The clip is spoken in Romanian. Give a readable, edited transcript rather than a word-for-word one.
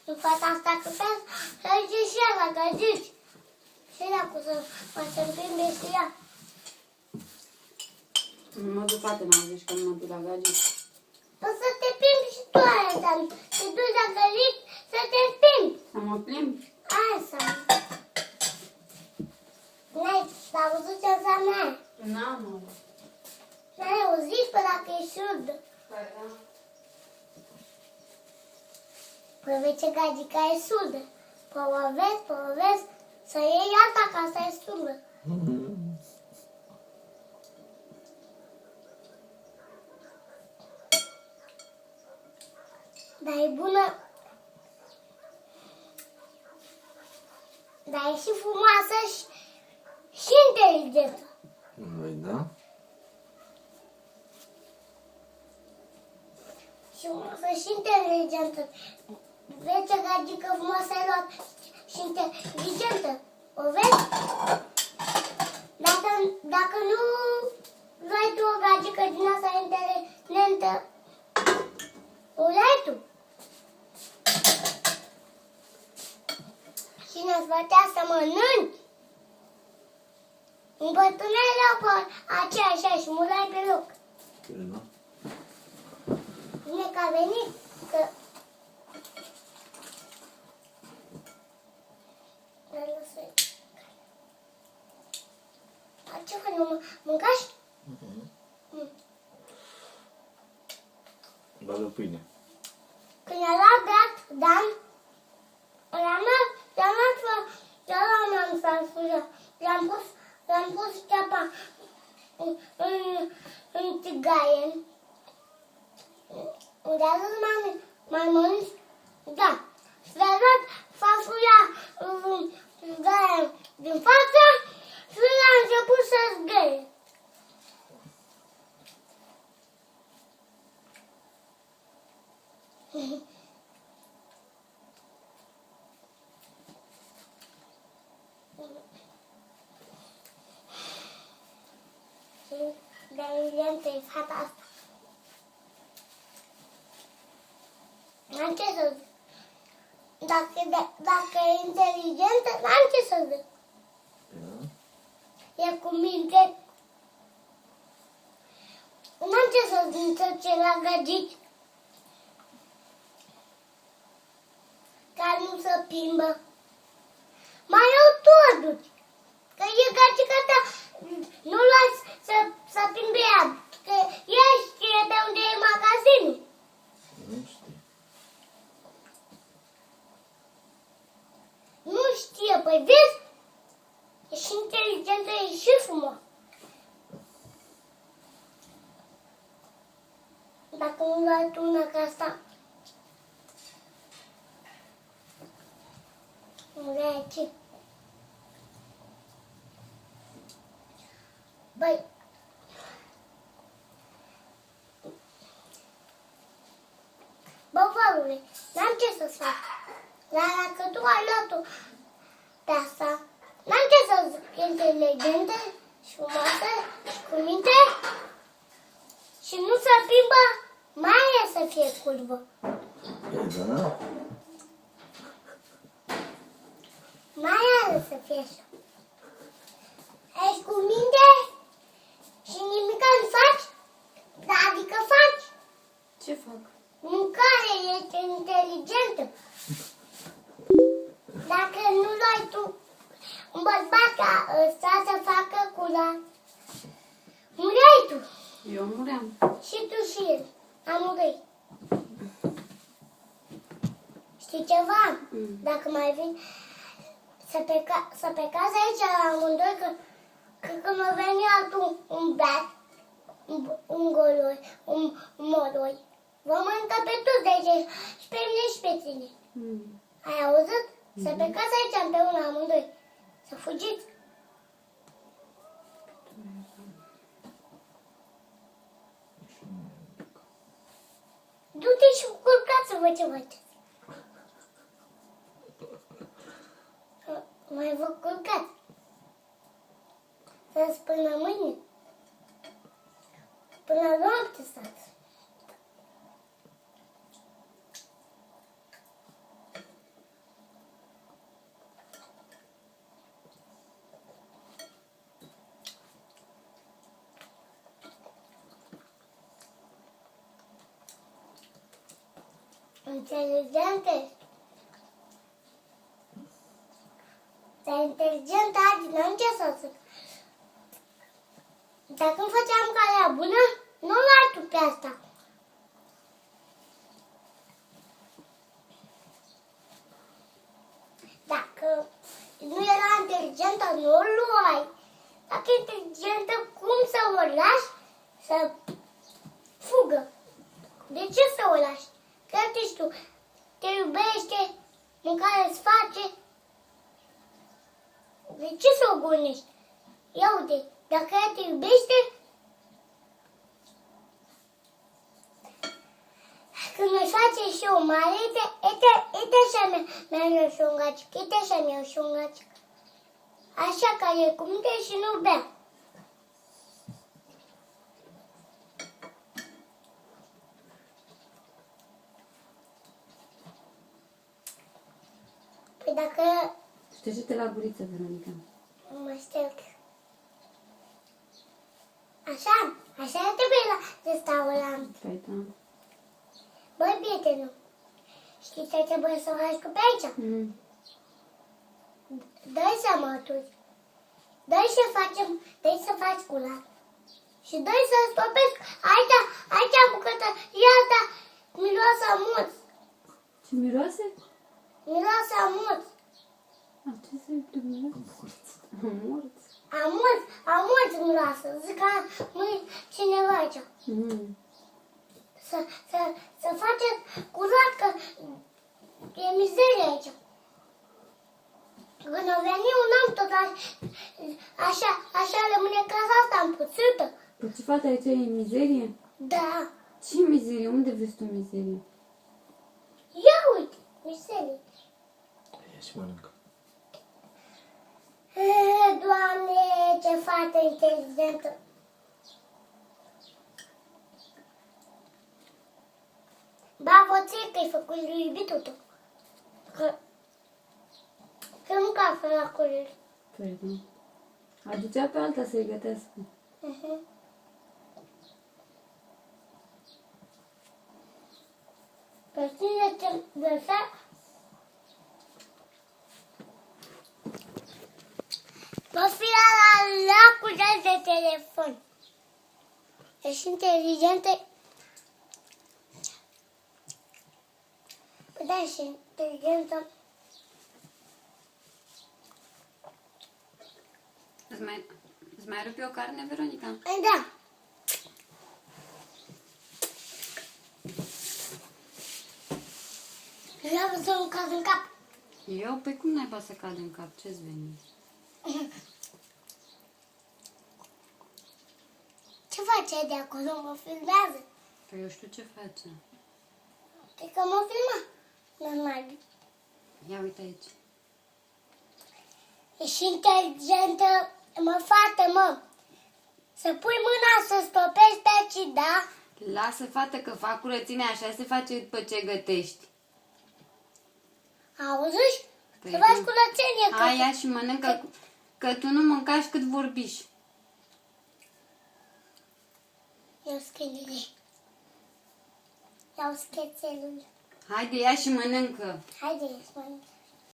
În fata asta că să zice și ea la găzici. Și dacă să mă sărbim de și ea. Mă duc poate m-am zis că nu mă duc la găzici. O să te plimbi și tu aia, Sam. Te duci la găzici să te plimbi. Să mă plimb? Aia, Sam. N-ai auzit ce înseamnă aia? N-am auzit. N-ai auzit pe dacă e surdă. Păi da. Păi vezi ce gagica e surdă. Povezi, să iei alta ca asta e surdă. Dar e bună. Dar e și frumoasă și inteligentă. Păi da? Și frumoasă și inteligentă. Vezi ce gagică frumoasă ai luat și inteligentă. O vezi? Dacă nu luai tu o gagică din asta inteligentă, o luai tu. Și ne-ți bătea să mănânci. Îmbătrâneai la pe aceea și murai pe loc. Da? Bine că a venit, că... Ce faci, mă? Mâncași? Bagă pâine. Când a luat beat, Dan, l-am pus ceapa în tigaie. Unde a zis mami, mai mănânci? Da. Și a luat farfuria din față și l-a început să zgârie. Inteligentă e fata asta. N-am ce să zic. Dacă e inteligentă, n-am ce să zic. E cu minte. N-am ce să zic ce la găgici. Care nu se plimbă. Mai eu tu aduci. Că e gagica ta. Nu luați să plimbe ea. Că ea știe de unde e magazinul. Nu știu. Nu știe, păi vezi? E și inteligentă, e și frumoasă. Dacă nu luai tu una ca asta, nu le ai ce. Băi, bă, vărule, n-am ce să-ți fac. Dar dacă tu ai luat-o pe asta, n-am ce să zic, inteligentă și frumoasă și cu minte și nu se plimbă, mai e să fie curvă. Da? Mai are să fie așa. Ești cu minte și nimic nu faci, adică faci. Ce fac? Mâncare, ești inteligentă. Dacă nu luai tu un bărbat ca ăsta să facă curat, mureai tu. Eu muream. Și tu și el. Amândoi. Știi ceva? Dacă mai vin să plecați aici la amândoi, că când mă venea tu un beat, un goloi, un moroi, vă mănâncă pe toți de aici și pe mine și pe tine. Ai auzit? Să plecați aici împreună amândoi. Să fugiți. Du-te și culcați-vă ce faceți. Mai vă culcați. Să-ți până mâine. Până noapte stați. inteligentă ești. Dar inteligentă, Adi, n-am ce să zic. Dacă îmi făceam calea bună, nu l-ai tu pe asta. Dacă nu era inteligentă, nu o luai. Dacă e inteligentă, cum să o lași să fugă? De ce să o lași? Chiar te știu, te iubește, mâncare îți face. De ce să o gonești? Ia uite, dacă ea te iubește, când își face și o mare, uite așa mi-am și un gacic, uite așa mi-au și un gacic. Așa ca e cu minte și nu bea. Păi dacă Șterge-te la guriță, Veronica. mă șterg. Așa trebuie la restaurant. Păi da. Băi, prietenul, știi ce trebuie să faci cu pe aici? Dă-i seama atunci. Dă-i să faci curat. Și dă-i să stopesc. Aici bucătăria asta miroase a mulți. Ce miroase? Miroase a mulți. Ce să uite miroase? Morți. A mulți miroase. Zic că nu-i cineva aici. Să faceți curat, că e mizerie aici. Când o veni un om tot așa rămâne casa asta împuțită. Păi ce fata aici e mizerie? Da. Ce mizerie? Unde vezi tu mizerie? Ia uite, mizerie. Ia și mănâncă. Doamne, ce fată inteligentă. Bravo ție că ai făcut lui iubitul tău. Că nu ca la curând. Păi da. Aducea pe alta să-i gătească. Pe tine ce găsea? Poți fi la lacul de telefon. Ești inteligentă. Păi da, ești inteligentă. Îți mai rupi o carne, Veronica? Păi da. Vreau să nu cad în cap. Eu? Păi cum n-ai să cad în cap? Ce-ți veni? Ce face de acolo? Mă filmează. Păi eu știu ce face. Cred că mă filma. Normal. Ia uite aici. Ești inteligentă, mă, fată, mă. Să pui mâna să stopești pe aici, da? Lasă, fată, că fac curățenie, așa se face după ce gătești. Auzi? Păi Să faci nu. curățenie. Hai, ia și mănâncă, că tu nu mâncași cât vorbiși. Iau schelile. Iau schețelul. Haide, ia și mănâncă. Haide, să mănânc.